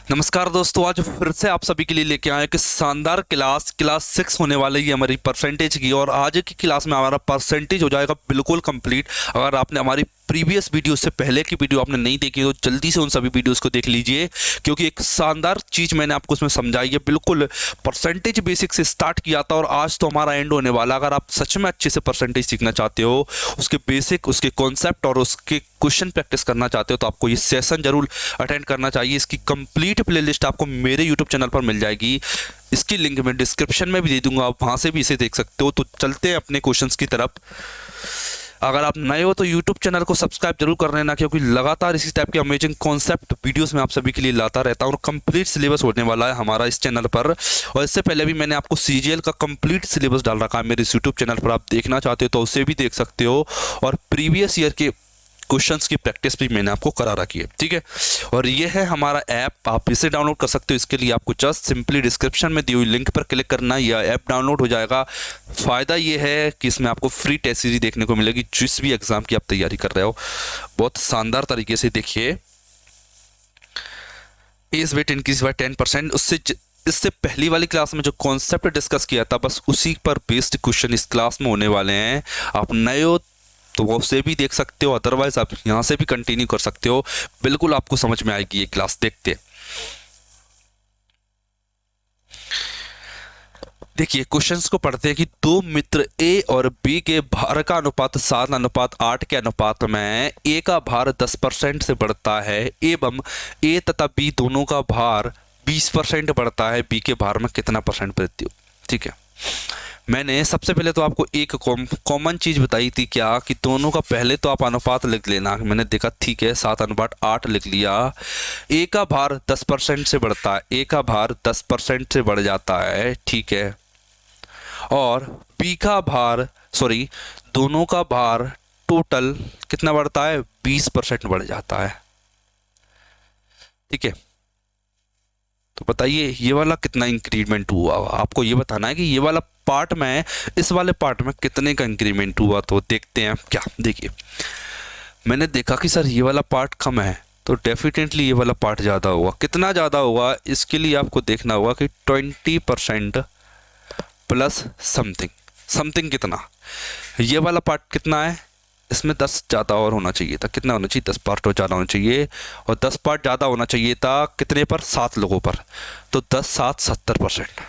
नमस्कार दोस्तों, आज फिर से आप सभी के लिए लेके आए कि शानदार क्लास 6 होने वाली है हमारी परसेंटेज की। और आज की क्लास में हमारा परसेंटेज हो जाएगा बिल्कुल कंप्लीट। अगर आपने हमारी प्रीवियस वीडियो से पहले की वीडियो आपने नहीं देखी तो जल्दी से उन सभी वीडियोस को देख लीजिए, क्योंकि एक शानदार चीज़ मैंने आपको उसमें समझाई है। बिल्कुल परसेंटेज बेसिक से स्टार्ट किया था और आज तो हमारा एंड होने वाला। अगर आप सच में अच्छे से परसेंटेज सीखना चाहते हो, उसके बेसिक, उसके कॉन्सेप्ट और उसके क्वेश्चन प्रैक्टिस करना चाहते हो, तो आपको ये सेशन जरूर अटेंड करना चाहिए। इसकी कंप्लीट प्लेलिस्ट आपको मेरे यूट्यूब चैनल पर मिल जाएगी। इसकी लिंक मैं डिस्क्रिप्शन में भी दे दूंगा, आप वहां से भी इसे देख सकते हो। तो चलते हैं अपने क्वेश्चंस की तरफ। अगर आप नए हो तो यूट्यूब चैनल को सब्सक्राइब जरूर कर लेना, क्योंकि लगातार इसी टाइप के अमेजिंग कॉन्सेप्ट वीडियोस में आप सभी के लिए लाता रहता हूँ। और कंप्लीट सिलेबस होने वाला है हमारा इस चैनल पर। और इससे पहले भी मैंने आपको सीजीएल का कंप्लीट सिलेबस डाल रखा है मेरे इस यूट्यूब चैनल पर। आप देखना चाहते हो तो उसे भी देख सकते हो। और प्रीवियस ईयर के क्वेश्चंस की प्रैक्टिस भी मैंने आपको करा रखी है, ठीक है। और ये है हमारा ऐप, आप इसे डाउनलोड कर सकते हो। इसके लिए आपको जस्ट सिंपली डिस्क्रिप्शन में दी हुई लिंक पर क्लिक करना है, यह ऐप डाउनलोड हो जाएगा। फ़ायदा ये है कि इसमें आपको फ्री टेस्ट सीरीज देखने को मिलेगी। जिस भी एग्जाम की आप तैयारी कर रहे हो, बहुत शानदार तरीके से देखिए। As weight increase by 10%। इससे पहली वाली क्लास में जो कॉन्सेप्ट डिस्कस किया था, बस उसी पर बेस्ड क्वेश्चन इस क्लास में होने वाले हैं। आप नए हो तो वो उसे भी देख सकते हो, अदरवाइज आप यहाँ से भी कंटिन्यू कर सकते हो। बिल्कुल आपको समझ में आएगी ये क्लास। देखते देखिए क्वेश्चंस को पढ़ते हैं कि दो मित्र ए और बी के भार का अनुपात 7:8 के अनुपात में ए का भार 10% से बढ़ता है, एवं ए तथा बी दोनों का भार 20% बढ़ता है। बी के भार में कितना परसेंट वृद्धि हो? ठीक है, मैंने सबसे पहले तो आपको एक कॉमन चीज बताई थी, क्या कि दोनों का पहले तो आप अनुपात लिख लेना। मैंने देखा, ठीक है, 7:8 लिख लिया। ए का भार 10% से बढ़ता है, ए का भार 10% से बढ़ जाता है, ठीक है। और बी का भार, सॉरी, दोनों का भार टोटल कितना बढ़ता है? 20% बढ़ जाता है, ठीक है। तो बताइए ये वाला कितना इंक्रीमेंट हुआ? आपको ये बताना है कि ये वाला पार्ट में, इस वाले पार्ट में कितने का इंक्रीमेंट हुआ। तो देखते हैं क्या। देखिए, मैंने देखा कि सर ये वाला पार्ट कम है, तो डेफिनेटली ये वाला पार्ट ज़्यादा होगा। कितना ज़्यादा होगा, इसके लिए आपको देखना होगा कि 20% प्लस समथिंग। समथिंग कितना? ये वाला पार्ट कितना है? इसमें 10 ज़्यादा और होना चाहिए था। कितना होना चाहिए? 10 पार्ट और ज़्यादा होना चाहिए। और 10 पार्ट ज़्यादा होना चाहिए था कितने पर? 7 लोगों पर। तो 10 7 70%।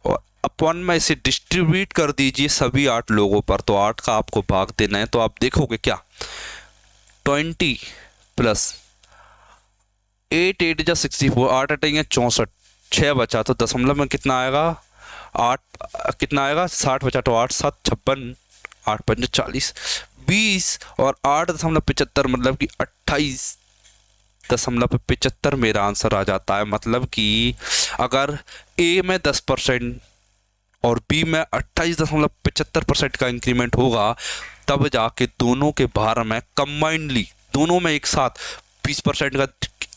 और अपॉन में इसे डिस्ट्रीब्यूट कर दीजिए सभी 8 लोगों पर। तो 8 का आपको भाग देना है। तो आप देखोगे क्या, 20 प्लस 8 8 जा 64, 8 8 या 64, 6 बचा। तो दशमलव में कितना आएगा? 8 कितना आएगा? 60 बचा। तो 8 7 56, 8 5 40, 20 और 8.75 मतलब कि 28.75 मेरा आंसर आ जाता है। मतलब कि अगर ए में 10% और बी में 28.75% का इंक्रीमेंट होगा, तब जाके दोनों के भार में कंबाइंडली, दोनों में एक साथ 20% का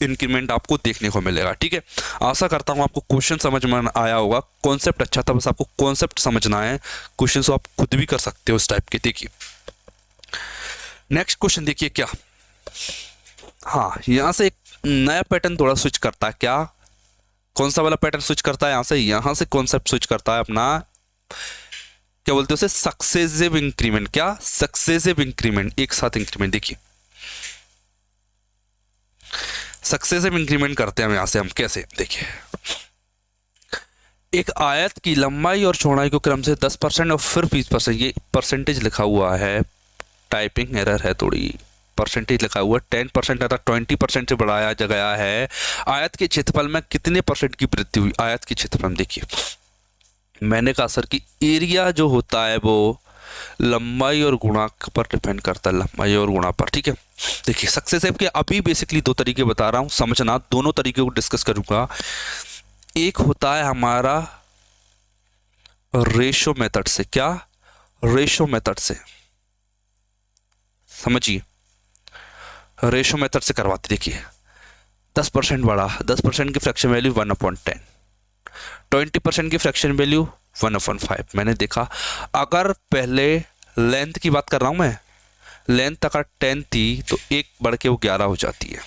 इंक्रीमेंट आपको देखने को मिलेगा, ठीक है। आशा करता हूँ आपको क्वेश्चन समझ में आया होगा। कॉन्सेप्ट अच्छा था, बस आपको कॉन्सेप्ट समझना है। क्वेश्चन तो आप खुद भी कर सकते हो इस टाइप के। देखिए नेक्स्ट क्वेश्चन, देखिए क्या। हाँ, यहाँ से एक नया पैटर्न थोड़ा स्विच करता है। क्या? कौन सा वाला पैटर्न स्विच करता है? यहाँ से कॉन्सेप्ट स्विच करता है अपना। क्या बोलते हैं उसे? Successive increment. क्या? सक्सेसिव इंक्रीमेंट, एक साथ इंक्रीमेंट। देखिए सक्सेसिव इंक्रीमेंट करते हैं हम। यहाँ से हम कैसे? देखिए, एक आयत की लंबाई और चौड़ाई को क्रम से 10% और फिर 20%, ये परसेंटेज लिखा हुआ है, टाइपिंग एरर है थोड़ी। परसेंटेज लिखा हुआ है 10% तथा 20% से बढ़ाया गया है। आयत के क्षेत्रफल में कितने परसेंट की वृद्धि हुई? आयत के क्षेत्रफल में देखिए, मैंने कहा सर कि एरिया जो होता है वो लंबाई और गुणांक पर डिपेंड करता है, लंबाई और गुणा पर, ठीक है। देखिए सक्सेसिव के अभी बेसिकली 2 तरीके बता रहा हूँ, समझना। दोनों तरीके को डिस्कस करूंगा। एक होता है हमारा रेशो मेथड से। क्या? रेशो मेथड से, समझिए, रेशो मेथड से करवाते। देखिए 10% बढ़ा, 10% की फ्रैक्शन वैल्यू 1/10, 20% की फ्रैक्शन वैल्यू 1/5। मैंने देखा, अगर पहले लेंथ की बात कर रहा हूं मैं, लेंथ अगर 10 थी तो 1 बढ़ के वो 11 हो जाती है।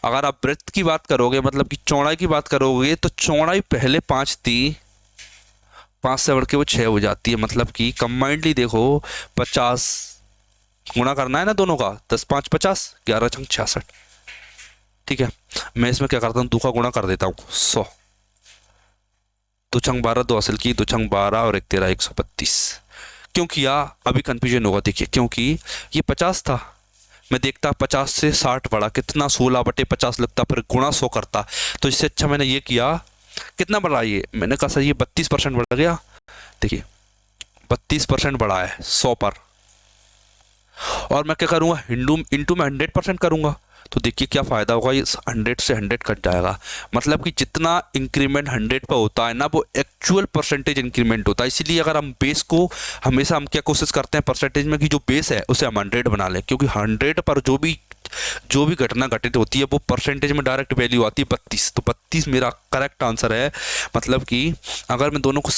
अगर आप ब्रेथ की बात करोगे, मतलब कि चौड़ाई की बात करोगे, तो चौड़ाई पहले 5 थी, 5 से बढ़ के वो 6 हो जाती है। मतलब कि कंबाइंडली देखो 50 गुणा करना है ना दोनों का, 10 5 50, 11 छंग 66। ठीक है, मैं इसमें क्या करता हूँ, 2 का गुणा कर देता हूँ, 100, 2 छंग 12, 2 हासिल की, 2 छंग 12 और 1 13, 132। क्यों किया, अभी कंफ्यूजन होगा, देखिए क्योंकि ये 50 था, मैं देखता 50 से 60 बढ़ा, कितना 16/50 लगता, फिर गुणा 100 करता। तो इससे अच्छा मैंने ये किया, कितना बढ़ा ये, मैंने कहा सर ये 32% बढ़ गया। देखिए 32% बढ़ा है 100 पर, और मैं क्या करूँगा, इंटू में 100% करूँगा, तो देखिए क्या फ़ायदा होगा, ये 100 से 100 कट जाएगा। मतलब कि जितना इंक्रीमेंट 100 पर होता है ना, वो एक्चुअल परसेंटेज इंक्रीमेंट होता है। इसीलिए अगर हम बेस को हमेशा हम क्या कोशिश करते हैं परसेंटेज में, कि जो बेस है उसे हम 100 बना लें, क्योंकि 100 पर जो भी घटना घटित होती है वो परसेंटेज में डायरेक्ट वैल्यू आती है 32। तो 32 मेरा करेक्ट आंसर है। मतलब कि अगर मैं दोनों को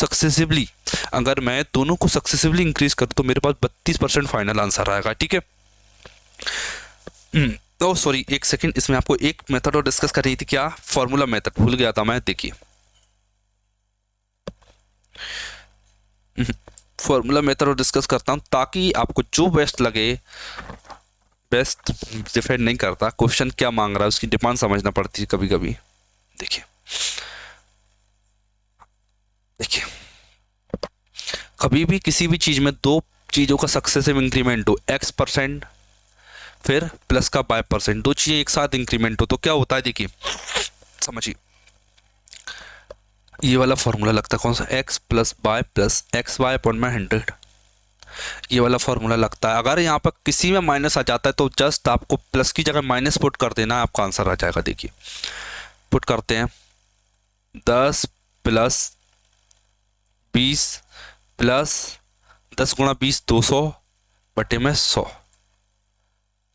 सक्सेसिवली इंक्रीज करूँ तो मेरे पास 32% फाइनल आंसर आएगा। ठीक है, ओह सॉरी, एक सेकंड, इसमें आपको एक मेथड और डिस्कस कर रही थी, क्या, फॉर्मूला मेथड भूल गया था मैं। देखिए फॉर्मूला मेथड और डिस्कस करता हूँ, ताकि आपको जो बेस्ट लगे, बेस्ट डिफाइन नहीं करता, क्वेश्चन क्या मांग रहा है उसकी डिमांड समझना पड़ती है कभी कभी। देखिए देखिए कभी भी किसी भी चीज में दो चीजों का सक्सेसिव इंक्रीमेंट हो, x% फिर प्लस का y%, दो चीजें एक साथ इंक्रीमेंट हो तो क्या होता है, देखिए समझिए, ये वाला फॉर्मूला लगता है कौन सा, x plus y plus x y upon में 100, ये वाला फॉर्मूला लगता है। अगर यहाँ पर किसी में माइनस आ जाता है तो जस्ट आपको प्लस की जगह माइनस पुट कर देना है, आपका आंसर आ जाएगा। देखिए पुट करते हैं, 10 प्लस 20 प्लस 10 गुणा 20 200 बटे में 100,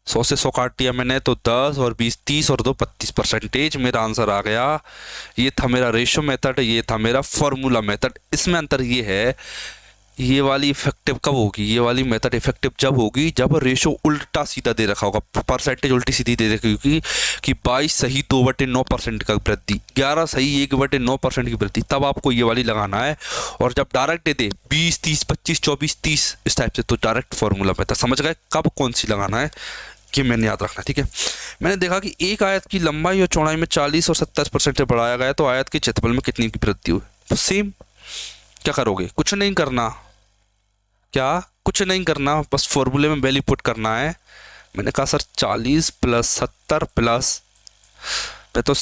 100 से 100 काट दिया मैंने, तो 10 और 20 30 और 2 32% मेरा आंसर आ गया। ये था मेरा रेशो मेथड, ये था मेरा फॉर्मूला मेथड। इसमें अंतर ये है, ये वाली इफेक्टिव कब होगी, ये वाली मेथड इफेक्टिव जब होगी जब रेशो उल्टा सीधा दे रखा होगा, परसेंटेज उल्टी सीधी दे रखी होगी, कि 22 सही 2/9% का वृद्धि, 11 सही 1/9% की वृद्धि, तब आपको ये वाली लगाना है। और जब डायरेक्ट दे दे 20 30 25 24 30 इस टाइप से, तो डायरेक्ट फॉर्मूला मेथड। समझ गए कब कौन सी लगाना है, कि मैंने याद रखना। ठीक है, मैंने देखा कि एक आयत की लंबाई और चौड़ाई में 40 और 70% से बढ़ाया गया, तो आयत के क्षेत्रफल में कितनी की वृद्धि हुई। तो सेम क्या करोगे, कुछ नहीं करना, क्या कुछ नहीं करना, बस फॉर्मूले में वैल्यू पुट करना है। मैंने कहा सर 40 प्लस 70 प्लस, मैं तो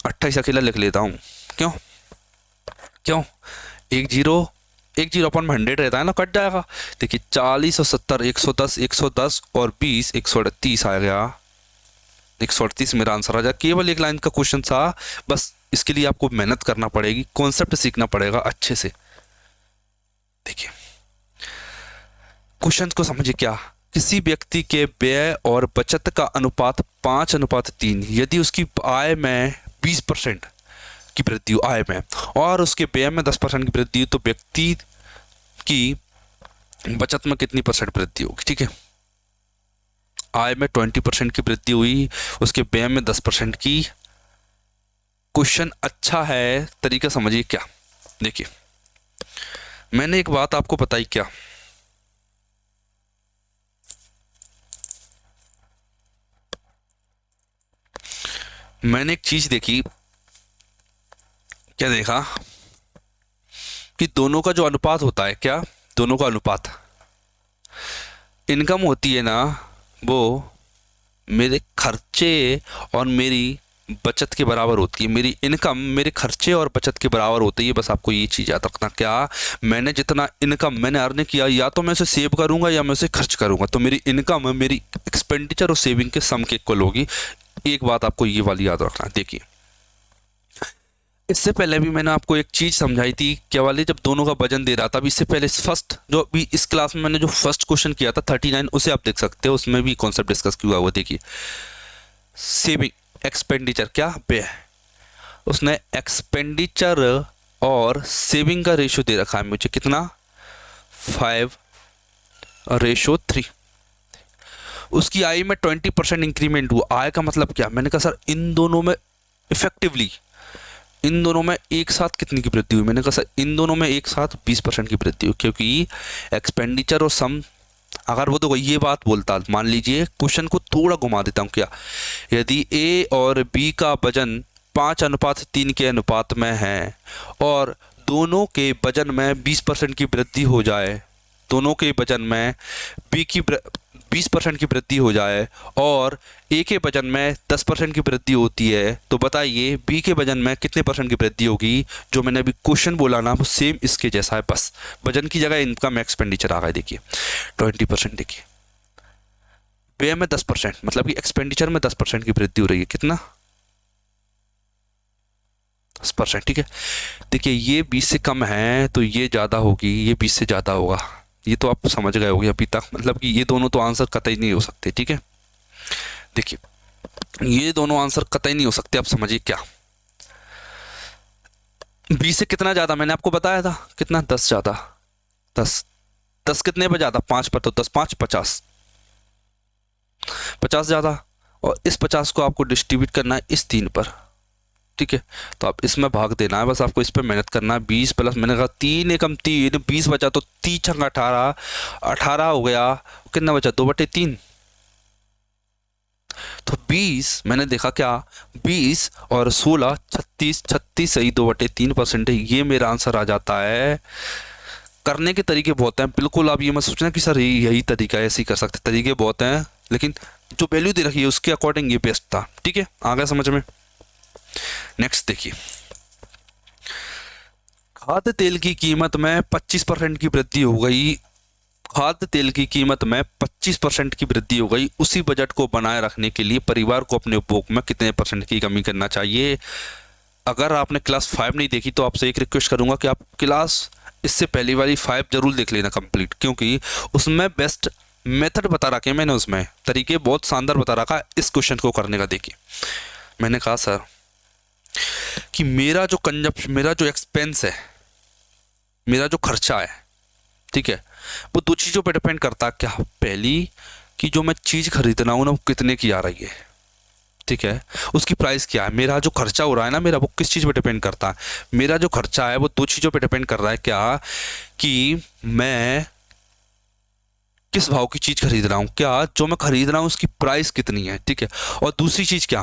28 अकेला लिख लेता हूँ, क्यों क्यों, एक जीरो अपन में 100 रहता है ना, कट जाएगा। देखिए 40 और 70 110 और 20 138 आ गया, 138 मेरा आंसर आ जाएगा। केवल एक लाइन का क्वेश्चन था, बस इसके लिए आपको मेहनत करना पड़ेगी, कॉन्सेप्ट सीखना पड़ेगा अच्छे से। देखिए क्वेश्चन को समझिए, क्या, किसी व्यक्ति के व्यय और बचत का अनुपात 5:3, यदि उसकी आय में 20% की वृद्धि हो, आय में, और उसके व्यय में 10% की वृद्धि हो, तो व्यक्ति की बचत में कितनी परसेंट वृद्धि होगी। ठीक है, आय में 20% की वृद्धि हुई, उसके व्यय में 10% की। क्वेश्चन अच्छा है, तरीका समझिए क्या। देखिए मैंने एक बात आपको बताई, क्या, मैंने एक चीज देखी, क्या देखा, कि दोनों का जो अनुपात होता है, क्या, दोनों का अनुपात, इनकम होती है ना, वो मेरे खर्चे और मेरी बचत के बराबर होती है। मेरी इनकम मेरे खर्चे और बचत के बराबर होती है। बस आपको ये चीज़ याद रखना, क्या, मैंने जितना इनकम मैंने अर्न किया, या तो मैं उसे सेव करूंगा या मैं उसे खर्च करूंगा, तो मेरी इनकम मेरी एक्सपेंडिचर और सेविंग के सम के इक्वल होगी। एक बात आपको ये वाली याद रखना। देखिए इससे पहले भी मैंने आपको एक चीज समझाई थी, क्या वाली, जब दोनों का वजन दे रहा था। अभी इससे पहले फर्स्ट जो अभी इस क्लास में मैंने जो फर्स्ट क्वेश्चन किया था 39, उसे आप देख सकते हो, उसमें भी कॉन्सेप्ट डिस्कस किया हुआ। देखिए सेविंग एक्सपेंडिचर, क्या, व्यय, उसने एक्सपेंडिचर और सेविंग का रेशियो दे रखा है मुझे, कितना, 5:3। उसकी आय में 20% इंक्रीमेंट हुआ। आय का मतलब क्या? मैंने कहा सर इन दोनों में इफेक्टिवली, इन दोनों में एक साथ कितनी की वृद्धि हुई? मैंने कहा सर इन दोनों में एक साथ 20% की वृद्धि हुई, क्योंकि एक्सपेंडिचर और सम, अगर वो तो ये बात बोलता, मान लीजिए क्वेश्चन को थोड़ा घुमा देता हूँ क्या, यदि ए और बी का वजन 5:3 के अनुपात में है और दोनों के वजन में 20% की वृद्धि हो जाए, दोनों के वजन में बी की 20% की वृद्धि हो जाए और ए के वजन में 10% की वृद्धि होती है, तो बताइए बी के वजन में कितने परसेंट की वृद्धि होगी? जो मैंने अभी क्वेश्चन बोला ना वो सेम इसके जैसा है, बस वजन की जगह इनकम एक्सपेंडिचर आ गया। देखिए 20%, देखिए व्यय में 10%, मतलब कि एक्सपेंडिचर में 10% की वृद्धि हो रही है। कितना? 10%, ठीक है। देखिए ये 20 से कम है तो ये ज़्यादा होगी, ये 20 से ज़्यादा होगा, ये तो आप समझ गए होगे अभी तक, मतलब कि ये दोनों तो आंसर कतई नहीं हो सकते, ठीक है। देखिए ये दोनों आंसर कतई नहीं हो सकते, आप समझिए क्या। 20 से कितना ज़्यादा? मैंने आपको बताया था कितना, 10 ज़्यादा। 10 कितने पर ज़्यादा? 5 पर, तो 10 5 50, 50 ज़्यादा। और इस 50 को आपको डिस्ट्रीब्यूट करना है इस 3 पर, ठीक है। तो आप इसमें भाग देना है, बस आपको इस पर मेहनत करना है। 20 प्लस, मैंने कहा 3 एकम 3, 20 बचा तो 3 छंग 18, 18 हो गया, कितना बचा? 2/3। तो 20, मैंने देखा क्या, 20 और 16, 36, 36 सही 2/3% है, ये मेरा आंसर आ जाता है। करने के तरीके बहुत हैं, बिल्कुल आप ये मत सोचना कि सर यही तरीका है, ऐसे ही कर सकते, तरीके बहुत हैं, लेकिन जो वैल्यू दे रखी है उसके अकॉर्डिंग ये बेस्ट था, ठीक है। आ गया समझ में? नेक्स्ट देखिए, खाद्य तेल की कीमत में 25% की वृद्धि हो गई, खाद्य तेल की कीमत में 25% की वृद्धि हो गई, उसी बजट को बनाए रखने के लिए परिवार को अपने उपभोग में कितने % की कमी करना चाहिए? अगर आपने क्लास 5 नहीं देखी तो आपसे एक रिक्वेस्ट करूंगा कि आप क्लास इससे पहली वाली 5 जरूर देख लेना कंप्लीट, क्योंकि उसमें बेस्ट मेथड बता रखे मैंने, उसमें तरीके बहुत शानदार बता रखा है इस क्वेश्चन को करने का। देखिए मैंने कहा सर कि मेरा जो एक्सपेंस है, मेरा जो खर्चा है, ठीक है, वो 2 चीज़ों पे डिपेंड करता है। क्या? पहली कि जो मैं चीज़ खरीद रहा हूँ ना वो कितने की आ रही है, ठीक है, उसकी प्राइस क्या है। मेरा जो खर्चा हो रहा है ना मेरा, वो किस चीज़ पे डिपेंड करता है? मेरा जो खर्चा है वो 2 चीज़ों पे डिपेंड कर रहा है। क्या? कि मैं किस भाव की चीज़ खरीद रहा हूँ, क्या जो मैं खरीद रहा हूँ उसकी प्राइस कितनी है, ठीक है। और दूसरी चीज़ क्या,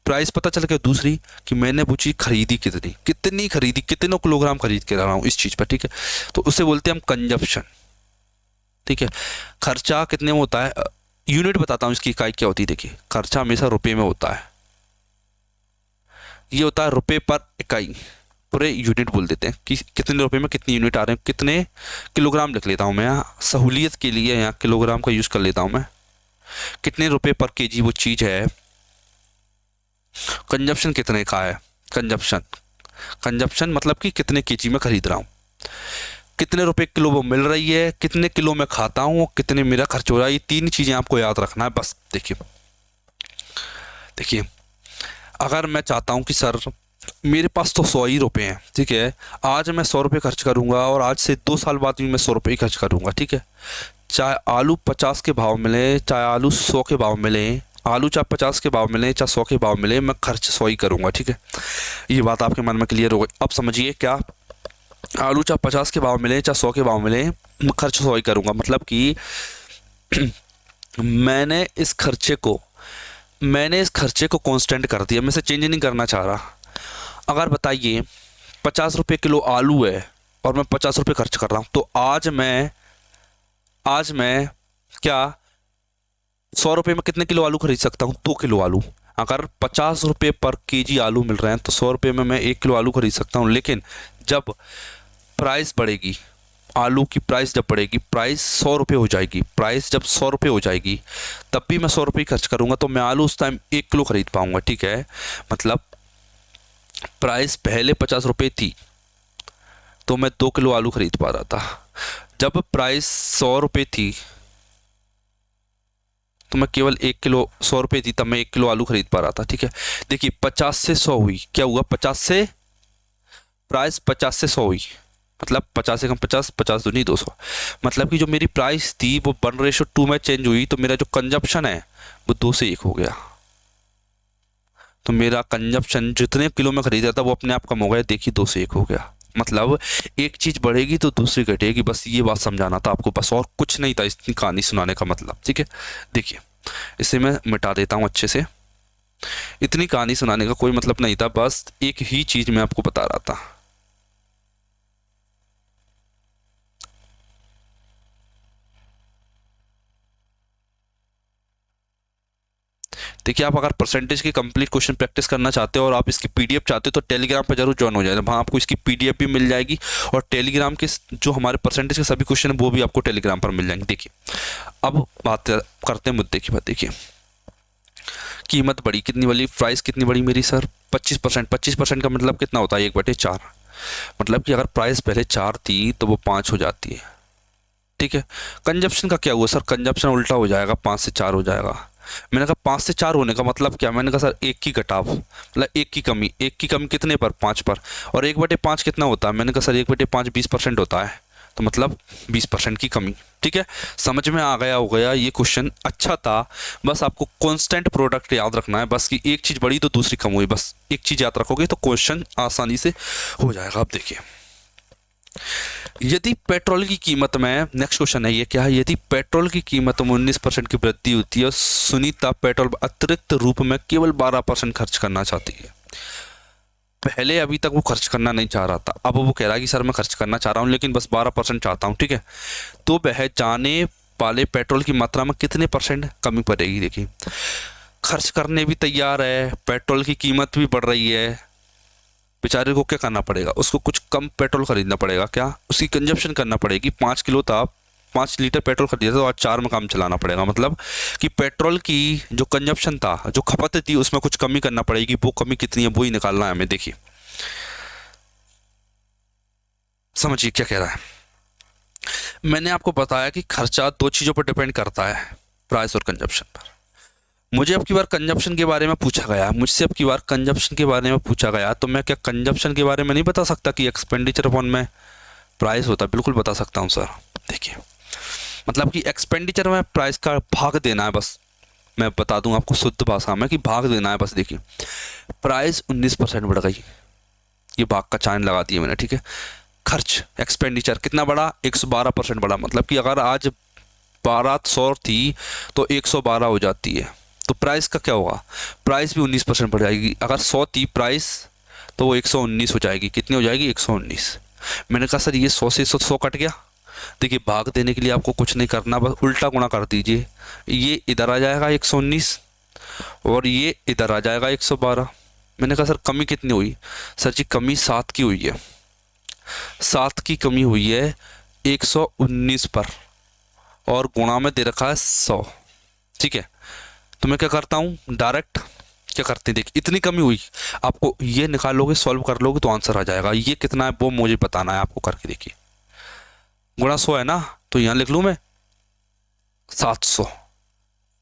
प्राइस पता चल गया, दूसरी कि मैंने वो चीज़ खरीदी कितनी खरीदी, कितने किलोग्राम खरीद के रहा हूँ इस चीज़ पर, ठीक है। तो उसे बोलते हैं हम कंजप्शन, ठीक है। खर्चा कितने में होता है? यूनिट बताता हूँ इसकी इकाई क्या होती है। देखिए खर्चा हमेशा रुपए में होता है, ये होता है रुपए पर इकाई, पूरे यूनिट बोल देते हैं कि कितने रुपए में कितनी यूनिट आ रहे हैं। कितने किलोग्राम लिख लेता हूँ मैं यहाँ सहूलियत के लिए, यहाँ किलोग्राम का यूज़ कर लेता हूँ मैं। कितने रुपए पर केजी वो चीज़ है। कंजप्शन कितने का है? कंजप्शन मतलब कि कितने केजी में खरीद रहा हूँ, कितने रुपए किलो वो मिल रही है, कितने किलो मैं खाता हूँ, कितने मेरा खर्च हो रहा है। ये 3 चीज़ें आपको याद रखना है बस। देखिए अगर मैं चाहता हूँ कि सर मेरे पास तो 100 ही रुपये हैं, ठीक है, आज मैं 100 रुपये खर्च करूँगा और आज से 2 साल बाद भी मैं 100 रुपये ही खर्च करूँगा, ठीक है। चाहे आलू 50 के भाव मिले, चाहे आलू 100 के भाव मिले, आलू चाहे 50 के भाव मिले चाहे 100 के भाव मिले, मैं खर्च 100 ही करूँगा, ठीक है। ये बात आपके मन में क्लियर हो गई? अब समझिए क्या, आलू चाहे 50 के भाव मिले चाहे 100 के भाव मिले, मैं खर्च 100 ही करूँगा, मतलब कि मैंने इस खर्चे को कांस्टेंट कर दिया, मैं इसे चेंज नहीं करना चाह रहा। अगर बताइए 50 रुपये किलो आलू है और मैं 50 रुपये खर्च कर रहा हूँ, तो आज मैं क्या 100 रुपये में कितने किलो आलू खरीद सकता हूँ? 2 किलो आलू। अगर 50 रुपये पर केजी आलू मिल रहे हैं तो 100 रुपये में मैं 1 किलो आलू खरीद सकता हूँ। लेकिन जब प्राइस बढ़ेगी, आलू की प्राइस जब बढ़ेगी, प्राइस 100 रुपये हो जाएगी, प्राइस जब 100 रुपये हो जाएगी तब भी मैं 100 रुपये खर्च करूँगा, तो मैं आलू उस टाइम 1 किलो खरीद पाऊँगा, ठीक है। मतलब प्राइस पहले 50 रुपये थी तो मैं 2 किलो आलू खरीद पा रहा था, जब प्राइस 100 रुपये थी तो मैं केवल 1 किलो, 100 रुपये थी तब मैं 1 किलो आलू खरीद पा रहा था, ठीक है। देखिए 50 से 100 हुई, क्या हुआ? 50 से प्राइस 50 से 100 हुई, मतलब 50 से कम 50, 50 दूनी 200, मतलब कि जो मेरी प्राइस थी वो 1:2 में चेंज हुई, तो मेरा जो कंजप्शन है वो 2 से 1 हो गया। तो मेरा कंजप्शन जितने किलो में खरीदा था वो अपने आप कम हो गया, देखिए 2 से 1 हो गया। मतलब एक चीज बढ़ेगी तो दूसरी घटेगी, बस ये बात समझाना था आपको, बस और कुछ नहीं था इतनी कहानी सुनाने का मतलब। ठीक है, देखिए इसे मैं मिटा देता हूँ अच्छे से, इतनी कहानी सुनाने का कोई मतलब नहीं था, बस एक ही चीज मैं आपको बता रहा था। देखिए आप अगर परसेंटेज की कंप्लीट क्वेश्चन प्रैक्टिस करना चाहते हो और आप इसकी पीडीएफ चाहते हो तो टेलीग्राम पर जरूर ज्वाइन हो जाए, वहाँ आपको इसकी पीडीएफ भी मिल जाएगी और टेलीग्राम के जो हमारे परसेंटेज के सभी क्वेश्चन है वो भी आपको टेलीग्राम पर मिल जाएंगे। देखिए अब बात करते हैं मुद्दे की बात। देखिए कीमत बढ़ी, कितनी बढ़ी, प्राइस कितनी बढ़ी मेरी सर 25%। 25% का मतलब कितना होता है 1/4, मतलब कि अगर प्राइस पहले 4 थी तो वो 5 हो जाती है। ठीक है, कंजप्शन का क्या हुआ सर, कंजप्शन उल्टा हो जाएगा, 5 से 4 हो जाएगा। मैंने कहा 5 से 4 होने का मतलब क्या, मैंने कहा सर 1 की घटाव, मतलब 1 की कमी, 1 की कमी कितने पर 5 पर, और 1/5 कितना होता है, मैंने कहा सर 1/5 20% होता है, तो मतलब 20% की कमी। ठीक है, समझ में आ गया हो गया, ये क्वेश्चन अच्छा था। बस आपको कांस्टेंट प्रोडक्ट याद रखना है, बस कि एक चीज़ बढ़ी तो दूसरी कम हुई, बस एक चीज़ याद रखोगे तो क्वेश्चन आसानी से हो जाएगा। अब देखिए यदि पेट्रोल की कीमत में, नेक्स्ट क्वेश्चन है ये क्या है, यदि पेट्रोल की कीमत में 19% की वृद्धि होती है और सुनीता पेट्रोल अतिरिक्त रूप में केवल 12% खर्च करना चाहती है। पहले अभी तक वो खर्च करना नहीं चाह रहा था, अब वो कह रहा है कि सर मैं खर्च करना चाह रहा हूँ लेकिन बस 12% चाहता हूँ। ठीक है, तो वह जाने वाले पेट्रोल की मात्रा में कितने % कमी पड़ेगी। देखिए खर्च करने भी तैयार है, पेट्रोल की कीमत भी बढ़ रही है, बेचारे को क्या करना पड़ेगा, उसको कुछ कम पेट्रोल खरीदना पड़ेगा, क्या उसकी कंजप्शन करना पड़ेगी। 5 किलो था, 5 लीटर पेट्रोल खरीदा तो आज 4 में काम चलाना पड़ेगा, मतलब कि पेट्रोल की जो कंजप्शन था, जो खपत थी, उसमें कुछ कमी करना पड़ेगी। वो कमी कितनी है वो ही निकालना है हमें। देखिए समझिए क्या कह रहा है, मैंने आपको बताया कि खर्चा 2 चीज़ों पर डिपेंड करता है, प्राइस और कंजप्शन पर। मुझे अब की बार कंजप्शन के बारे में पूछा गया, मुझसे अब की बार कंजप्शन के बारे में पूछा गया, तो मैं क्या कंजप्शन के बारे में नहीं बता सकता कि एक्सपेंडिचर अपॉन में प्राइस होता है, बिल्कुल बता सकता हूँ सर। देखिए मतलब कि एक्सपेंडिचर में प्राइस का भाग देना है, बस मैं बता दूं आपको शुद्ध भाषा में कि भाग देना है बस। देखिए प्राइस 19% बढ़ गई, ये भाग का चाइन लगा दिया मैंने। ठीक है, खर्च एक्सपेंडिचर कितना बढ़ा, 112% बढ़ा, मतलब कि अगर आज 1200 थी तो 112 हो जाती है, तो प्राइस का क्या होगा, प्राइस भी 19% बढ़ जाएगी। अगर 100 थी प्राइस तो वो 119 हो जाएगी, कितनी हो जाएगी 119। मैंने कहा सर ये 100 से 100 कट गया। देखिए भाग देने के लिए आपको कुछ नहीं करना, बस उल्टा गुणा कर दीजिए, ये इधर आ जाएगा 119 और ये इधर आ जाएगा 112। मैंने कहा सर कमी कितनी हुई, सर जी कमी 7 की हुई है, 7 की कमी हुई है 119 पर, और गुणा में दे रखा है 100। ठीक है, तो मैं क्या करता हूँ डायरेक्ट क्या करते हैं, देखिए इतनी कमी हुई, आपको ये निकालोगे सॉल्व कर लोगे तो आंसर आ जाएगा। ये कितना है वो मुझे बताना है आपको करके। देखिए गुणा 100 है ना, तो यहाँ लिख लूँ मैं 700।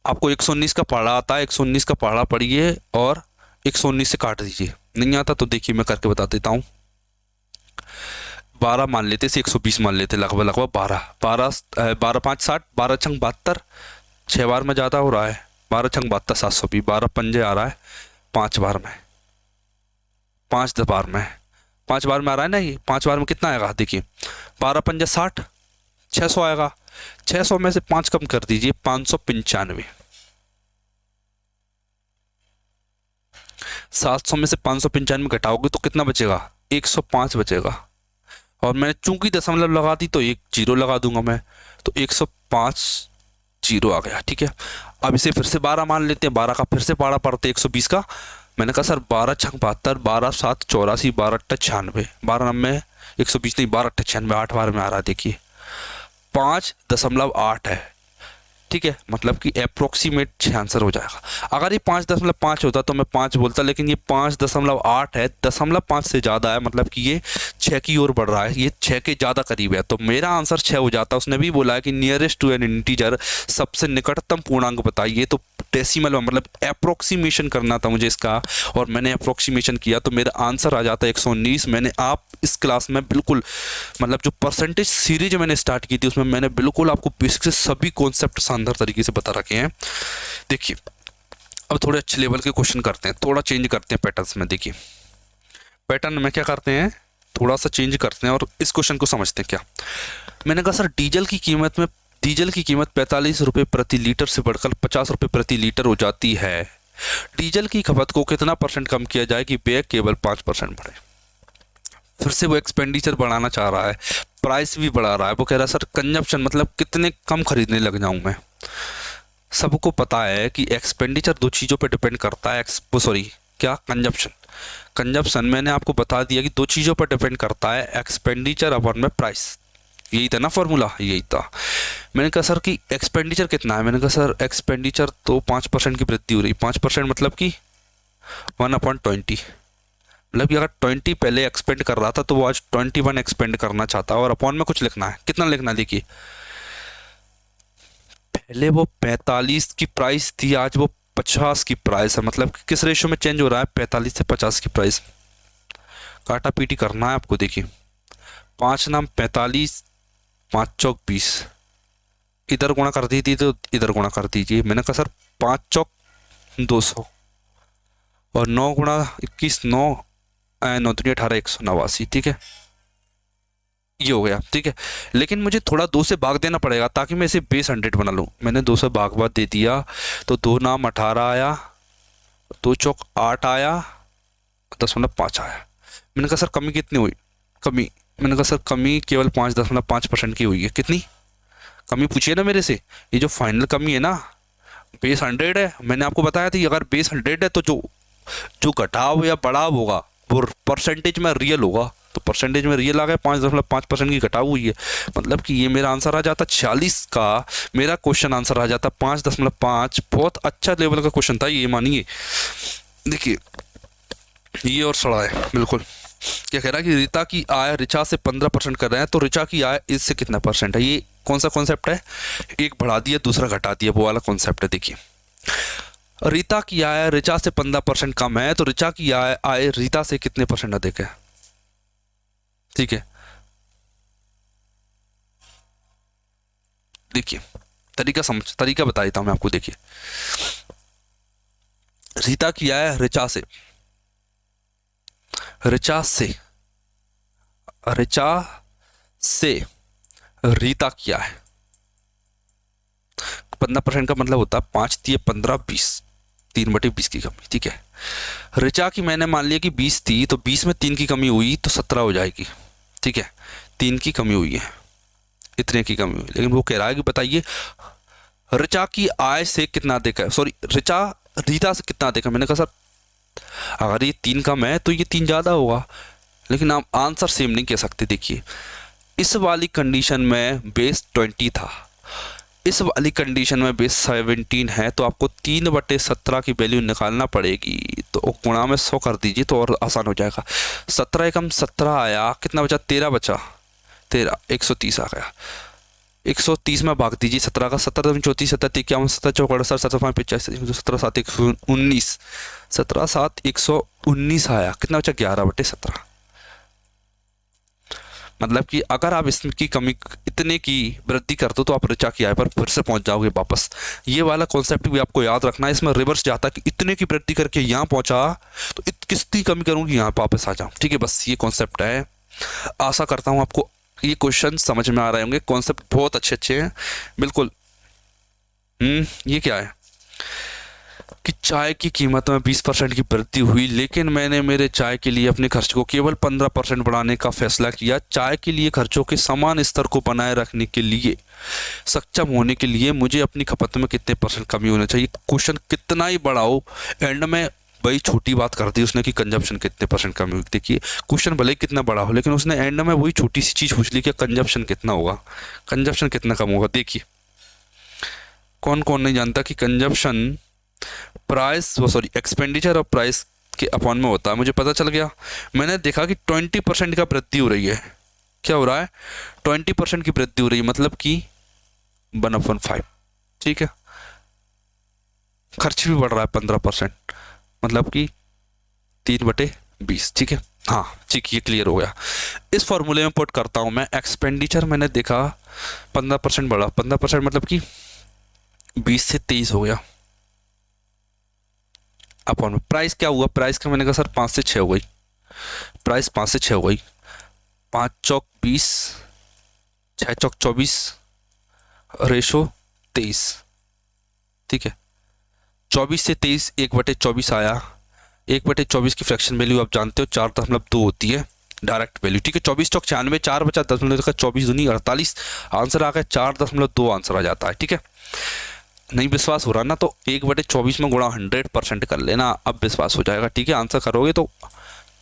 आपको 119 का पढ़ा आता है, 119 का पढ़ा पढ़िए और 119 से काट दीजिए, नहीं आता तो देखिए मैं करके बता देता हूँ। 12 मान लेते से 120 मान लेते, लगभग लगभग 12 5 60, 12 छंग 72, 6 बार में ज़्यादा हो रहा है, 12 छंग 72 720, 12 पंजे आ रहा है 5 बार में, 5 बार में, 5 बार में आ रहा है ना, ये 5 बार में कितना आएगा, देखिए 12 पंजे 60, 600 आएगा, 600 में से 5 कम कर दीजिए 595, 700 में से 595 घटाओगे तो कितना बचेगा 105 बचेगा, और मैंने चूंकि दशमलव लगा दी तो एक जीरो लगा दूंगा मैं, तो 105 जीरो आ गया। ठीक है, अब इसे फिर से 12 मान लेते हैं, 12 का फिर से पारा पड़ते 120 का। मैंने कहा सर 12 छंग 72, 12 7 84, 12 8 96, 12 9 120 नहीं 12 8 96, 8 बार में आ रहा है। देखिए 5.8 है। ठीक है, मतलब कि अप्रोक्सीमेट 6 आंसर हो जाएगा। अगर ये 5.5 होता तो मैं 5 बोलता, लेकिन ये 5.8 है, 0.5 से ज़्यादा है, मतलब कि ये 6 की ओर बढ़ रहा है, ये 6 के ज़्यादा करीब है, तो मेरा आंसर 6 हो जाता। उसने भी बोला है कि नियरेस्ट टू एन इंटीजर, सबसे निकटतम पूर्णांक बताइए, तो डेसिमल में मतलब अप्रोक्सीमेशन करना था मुझे इसका, और मैंने अप्रोक्सीमेशन किया तो मेरा आंसर आ जाता है 119। मैंने आप इस क्लास में बिल्कुल मतलब जो परसेंटेज सीरीज मैंने स्टार्ट की थी उसमें मैंने बिल्कुल आपको बेसिक से सभी कॉन्सेप्ट शानदार तरीके से बता रखे हैं। देखिए अब थोड़े अच्छे लेवल के क्वेश्चन करते हैं, थोड़ा चेंज करते हैं पैटर्न्स में। देखिए पैटर्न में क्या करते हैं, थोड़ा सा चेंज करते हैं और इस क्वेश्चन को समझते हैं। क्या मैंने कहा सर डीजल की कीमत 45 रुपये प्रति लीटर से बढ़कर 50 रुपये प्रति लीटर हो जाती है। डीजल की खपत को कितना परसेंट कम किया जाए कि व्यय केवल 5% बढ़े। फिर से वो एक्सपेंडिचर बढ़ाना चाह रहा है, प्राइस भी बढ़ा रहा है। वो कह रहा है सर कंजप्शन मतलब कितने कम खरीदने लग जाऊं मैं। सबको पता है कि एक्सपेंडिचर दो चीज़ों पे डिपेंड करता है। क्या कंजप्शन मैंने आपको बता दिया कि दो चीज़ों पर डिपेंड करता है, एक्सपेंडिचर अपॉन में प्राइस। यही था ना फॉर्मूला, यही था। मैंने कहा सर कि एक्सपेंडिचर कितना है, मैंने कहा सर एक्सपेंडिचर तो 5% की वृद्धि हो रही। 5% मतलब कि 1/20, मतलब कि अगर 20 पहले एक्सपेंड कर रहा था तो वो आज 21 एक्सपेंड करना चाहता है। और अपॉन में कुछ लिखना है, कितना लिखना है देखिए, पहले वो 45 की प्राइस थी, आज वो 50 की प्राइस है। मतलब किस रेशियो में चेंज हो रहा है, 45 से 50 की प्राइस। काटा पीटी करना है आपको। देखिए 5 नाम 45, 5 चौक 20, इधर गुणा कर दी थी तो इधर गुणा कर दीजिए। मैंने कहा सर 5 चौक 200 और 9 गुणा 21 9 9 3 18 189। ठीक है, ये हो गया। ठीक है, लेकिन मुझे थोड़ा 2 से भाग देना पड़ेगा ताकि मैं इसे बेस 100 बना लूँ। मैंने 2 से भाग दे दिया तो 2 नाम 18 आया, 2 चौक 8 आया, 10.5 आया। मैंने कहा सर कमी कितनी हुई, मैंने कहा सर कमी केवल 5.5% की हुई है। कितनी कमी पूछिए ना मेरे से। ये जो फाइनल कमी है ना, बेस 100 है। मैंने आपको बताया था अगर बेस 100 है तो जो घटाव या बढ़ाव होगा वो परसेंटेज में रियल होगा। तो परसेंटेज में रियल आ गया, 5.5% की घटाव हुई है। मतलब कि ये मेरा आंसर आ जाता 46 का, मेरा क्वेश्चन आंसर आ जाता 5.5। बहुत अच्छा लेवल का क्वेश्चन था ये, मानिए। देखिए ये और सड़ा है बिल्कुल। क्या कह रहा है कि रीता की आय ऋचा से 15% कर रहे हैं, तो ऋचा की आय इससे कितना परसेंट है। ये कौन सा कॉन्सेप्ट है, एक बढ़ा दिया दूसरा घटा दिया, वो वाला कॉन्सेप्ट है। देखिए रीता की आय ऋचा से 15% कम है, तो ऋचा की आय रीता से कितने परसेंट अधिक है। ठीक है, देखिए तरीका बता देता हूं मैं आपको। देखिए रीता की आय ऋचा से रीता किया है 15% का मतलब होता है 5 × 15 20, 3/20 की कमी। ठीक है, ऋचा की मैंने मान लिया कि 20 थी तो 20 में 3 की कमी हुई तो 17 हो जाएगी। ठीक है, 3 की कमी हुई है, इतने की कमी हुई। लेकिन वो कह रहा है कि बताइए ऋचा की आय से कितना अधिक है, रीता से कितना अधिक है। मैंने कहा सर अगर ये 3 कम है तो ये 3 ज़्यादा होगा, लेकिन आप आंसर सेम नहीं कह सकते। देखिए इस वाली कंडीशन में बेस 20 था, इस वाली कंडीशन में बेस 17 है, तो आपको 3/17 की वैल्यू निकालना पड़ेगी। तो गुणा में 100 कर दीजिए तो और आसान हो जाएगा। 17 एकम 17 आया, कितना बचा, 13 बचा, 13 130 आ गया। 130 में भाग दीजिए 17 का, 17 34 17 51 17 54 17 5 85 17 7 119, 17 7 119 आया। कितना बचा, 11/17। मतलब कि अगर आप इसकी कमी इतने की वृद्धि कर दो तो आप ऋचा की आय पर फिर से पहुंच जाओगे वापस। ये वाला कॉन्सेप्ट भी आपको याद रखना है। इसमें रिवर्स जाता कि इतने की वृद्धि करके यहाँ पहुंचा तो कितनी कमी करूंगी यहाँ वापस आ जाऊं। ठीक है, बस ये कॉन्सेप्ट है। आशा करता हूँ आपको ये क्वेश्चन समझ में आ रहे होंगे। कॉन्सेप्ट बहुत अच्छे हैं बिल्कुल। ये क्या है कि चाय की कीमत में 20% की वृद्धि हुई, लेकिन मैंने मेरे चाय के लिए अपने खर्च को केवल 15% बढ़ाने का फैसला किया। चाय के लिए खर्चों के समान स्तर को बनाए रखने के लिए सक्षम होने के लिए मुझे अपनी खपत में कितने % कमी होना चाहिए। क्वेश्चन कितना ही बढ़ाओ, एंड में वही छोटी बात कर दी उसने कि कंजप्शन कितने % कमी हुई। देखिए क्वेश्चन भले ही कितना बड़ा हो, लेकिन उसने एंड में वही छोटी सी चीज़ पूछ ली कि कंजप्शन कितना होगा, कंजप्शन कितना कम होगा। देखिए कौन कौन नहीं जानता कि कंजप्शन एक्सपेंडिचर और प्राइस के अपॉन में होता है। मुझे पता चल गया, मैंने देखा कि 20% का वृद्धि हो रही है। क्या हो रहा है, 20% की वृद्धि हो रही है, मतलब कि 1/5। ठीक है, खर्च भी बढ़ रहा है 15%, मतलब कि 3/20। ठीक है, हाँ ठीक, ये क्लियर हो गया। इस फॉर्मूले में पुट करता हूँ मैं, एक्सपेंडिचर मैंने देखा 15% बढ़ा, 15% मतलब कि 20 से 23 हो गया। अपॉन प्राइस क्या हुआ, प्राइस का मैंने कहा सर 5 से 6 हो गई, प्राइस 5 से 6 हो गई, 5 चौक 20, 6 चौक 24, रेशो 23, ठीक है। 24 से 23 1/24 आया, 1/24 की फ्रैक्शन वैल्यू आप जानते हो 4.2 होती है डायरेक्ट वैल्यू, ठीक है। 24 चौक 96, 4 बचा 10 का 24 दूनी 48, आंसर आ गया 4.2 आंसर आ जाता है, ठीक है। नहीं विश्वास हो रहा ना तो 1/24 में गुणा 100% कर लेना, अब विश्वास हो जाएगा, ठीक है। आंसर करोगे तो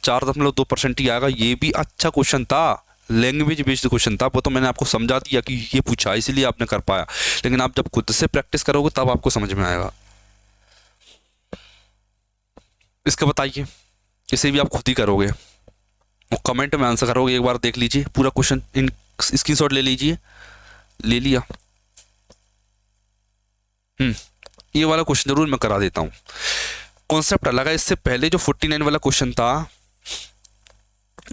4.2% ही आएगा। ये भी अच्छा क्वेश्चन था, लैंग्वेज बेस्ड क्वेश्चन था, वो तो मैंने आपको समझा दिया कि ये पूछा इसलिए आपने कर पाया, लेकिन आप जब खुद से प्रैक्टिस करोगे तब आपको समझ में आएगा। इसका बताइए, इसे भी आप खुद ही करोगे, वो कमेंट में आंसर करोगे, एक बार देख लीजिए पूरा क्वेश्चन, इन स्क्रीनशॉट ले लीजिए, ले लिया। ये वाला क्वेश्चन जरूर मैं करा देता हूँ, कॉन्सेप्ट अलग है। इससे पहले जो 49 वाला क्वेश्चन था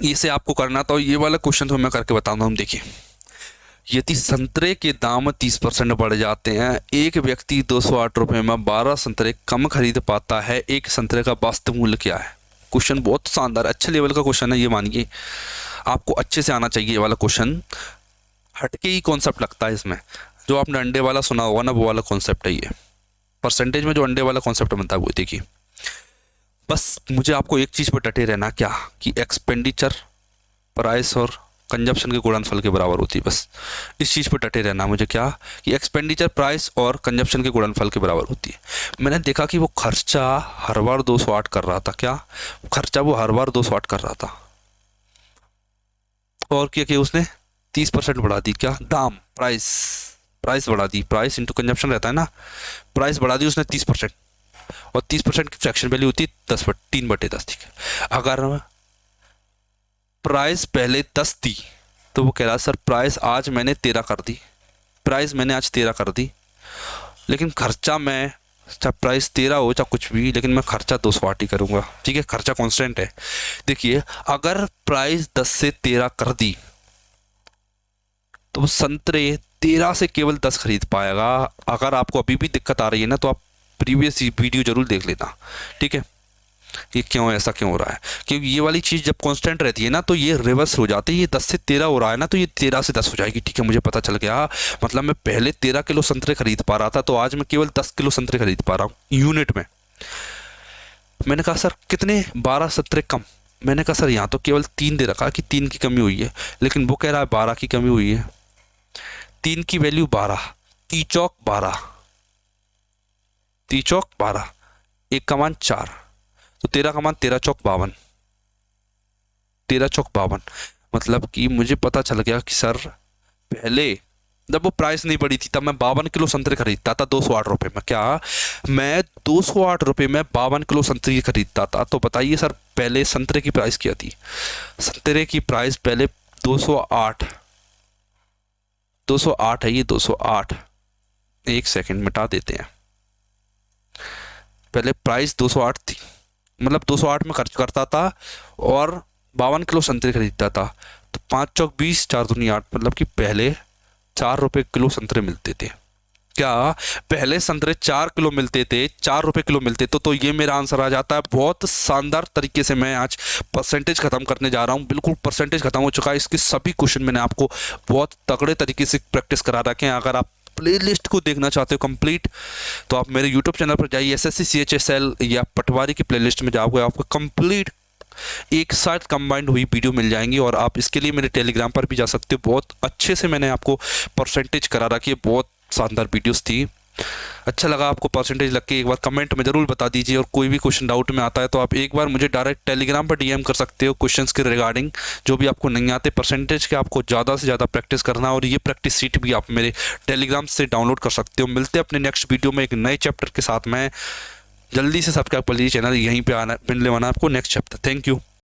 इसे आपको करना था, ये वाला क्वेश्चन तो मैं करके बताऊंगा। हम देखिए, यदि संतरे के दाम 30% बढ़ जाते हैं, एक व्यक्ति 208 रुपये में 12 संतरे कम खरीद पाता है, एक संतरे का वास्तविक मूल्य क्या है। क्वेश्चन बहुत शानदार अच्छे लेवल का क्वेश्चन है, ये मानिए आपको अच्छे से आना चाहिए। ये वाला क्वेश्चन हटके ही कॉन्सेप्ट लगता है इसमें, जो आपने अंडे वाला सुना होगा ना वो वाला कॉन्सेप्ट है ये, परसेंटेज में जो अंडे वाला कॉन्सेप्ट बनता है वो। देखिए बस मुझे आपको एक चीज़ पर डटे रहना, क्या कि एक्सपेंडिचर प्राइस और कंजप्शन के गुणनफल के बराबर होती है, बस इस चीज़ पर डटे रहना मुझे, क्या कि एक्सपेंडिचर प्राइस और कंजप्शन के गुणनफल के बराबर होती है। मैंने देखा कि वो खर्चा हर बार 208 कर रहा था, क्या खर्चा वो हर बार 208 कर रहा था, और क्या किया उसने 30% बढ़ा दी, क्या दाम प्राइस बढ़ा दी, प्राइस इंटू कंजप्शन रहता है ना, प्राइस बढ़ा दी उसने 30%, और 30% की फ्रैक्शन वैल्यू होती है 3/10, ठीक है। अगर प्राइस पहले 10 थी तो वो कह रहा सर प्राइस आज मैंने 13 कर दी, प्राइस मैंने आज 13 कर दी, लेकिन खर्चा मैं चाहे प्राइस 13 हो चाहे कुछ भी, लेकिन मैं खर्चा 208 ही करूँगा, ठीक है, खर्चा कांस्टेंट है। देखिए अगर प्राइस 10 से 13 कर दी तो वो संतरे 13 से केवल 10 खरीद पाएगा। अगर आपको अभी भी दिक्कत आ रही है ना तो आप प्रीवियस वीडियो जरूर देख लेना, ठीक है, ये क्यों ऐसा क्यों हो रहा है, क्योंकि ये वाली चीज़ जब कांस्टेंट रहती है ना तो ये रिवर्स हो जाती है, ये 10 से 13 हो रहा है ना तो ये 13 से 10 हो जाएगी, ठीक है। मुझे पता चल गया, मतलब मैं पहले 13 किलो संतरे खरीद पा रहा था तो आज मैं केवल 10 किलो संतरे खरीद पा रहा हूँ यूनिट में। मैंने कहा सर कितने 12 संतरे कम, मैंने कहा सर यहाँ तो केवल 3 दे रखा कि 3 की कमी हुई है, लेकिन वो कह रहा है 12 की कमी हुई है। 3 की वैल्यू 12, 3 चौक 12, 3 चौक 12, 1 का मान 4, तो 13 का मान 13 चौक 52, 13 चौक 52, मतलब कि मुझे पता चल गया कि सर पहले जब वो प्राइस नहीं बढ़ी थी तब मैं 52 किलो संतरे खरीदता था 208 रुपये में, क्या मैं 208 रुपये में 52 किलो संतरे खरीदता था। तो बताइए सर पहले संतरे की प्राइस क्या थी, संतरे की प्राइस पहले 208 है, ये 208, एक सेकंड मिटा देते हैं, पहले प्राइस 208 थी, मतलब 208 में खर्च करता था और 52 किलो संतरे खरीदता था, तो 5 चौक 20, 4 दूनी 8, मतलब कि पहले 4 रुपये किलो संतरे मिलते थे, क्या पहले संतरे 4 किलो मिलते थे, 4 रुपये किलो मिलते थे, तो ये मेरा आंसर आ जाता है। बहुत शानदार तरीके से मैं आज परसेंटेज खत्म करने जा रहा हूँ, बिल्कुल परसेंटेज खत्म हो चुका है, इसके सभी क्वेश्चन मैंने आपको बहुत तगड़े तरीके से प्रैक्टिस करा रखे हैं। अगर आप प्लेलिस्ट को देखना चाहते हो कंप्लीट तो आप मेरे यूट्यूब चैनल पर जाइए, SSC CHSL या पटवारी की प्लेलिस्ट में जाओगे, आपको कंप्लीट एक साथ कंबाइंड हुई वीडियो मिल जाएंगी, और आप इसके लिए मेरे टेलीग्राम पर भी जा सकते हो। बहुत अच्छे से मैंने आपको परसेंटेज करा रखी है, बहुत शानदार वीडियोस थी। अच्छा लगा आपको परसेंटेज लग के एक बार कमेंट में ज़रूर बता दीजिए, और कोई भी क्वेश्चन डाउट में आता है तो आप एक बार मुझे डायरेक्ट टेलीग्राम पर DM कर सकते हो क्वेश्चंस के रिगार्डिंग, जो भी आपको नहीं आते परसेंटेज के, आपको ज़्यादा से ज़्यादा प्रैक्टिस करना, और ये प्रैक्टिस सीट भी आप मेरे टेलीग्राम से डाउनलोड कर सकते हो। मिलते हैं अपने नेक्स्ट वीडियो में एक नए चैप्टर के साथ। मैं जल्दी से सब्सक्राइब कर लीजिए चैनल, यहीं पर आना मिलने वाला आपको नेक्स्ट चैप्टर। Thank you.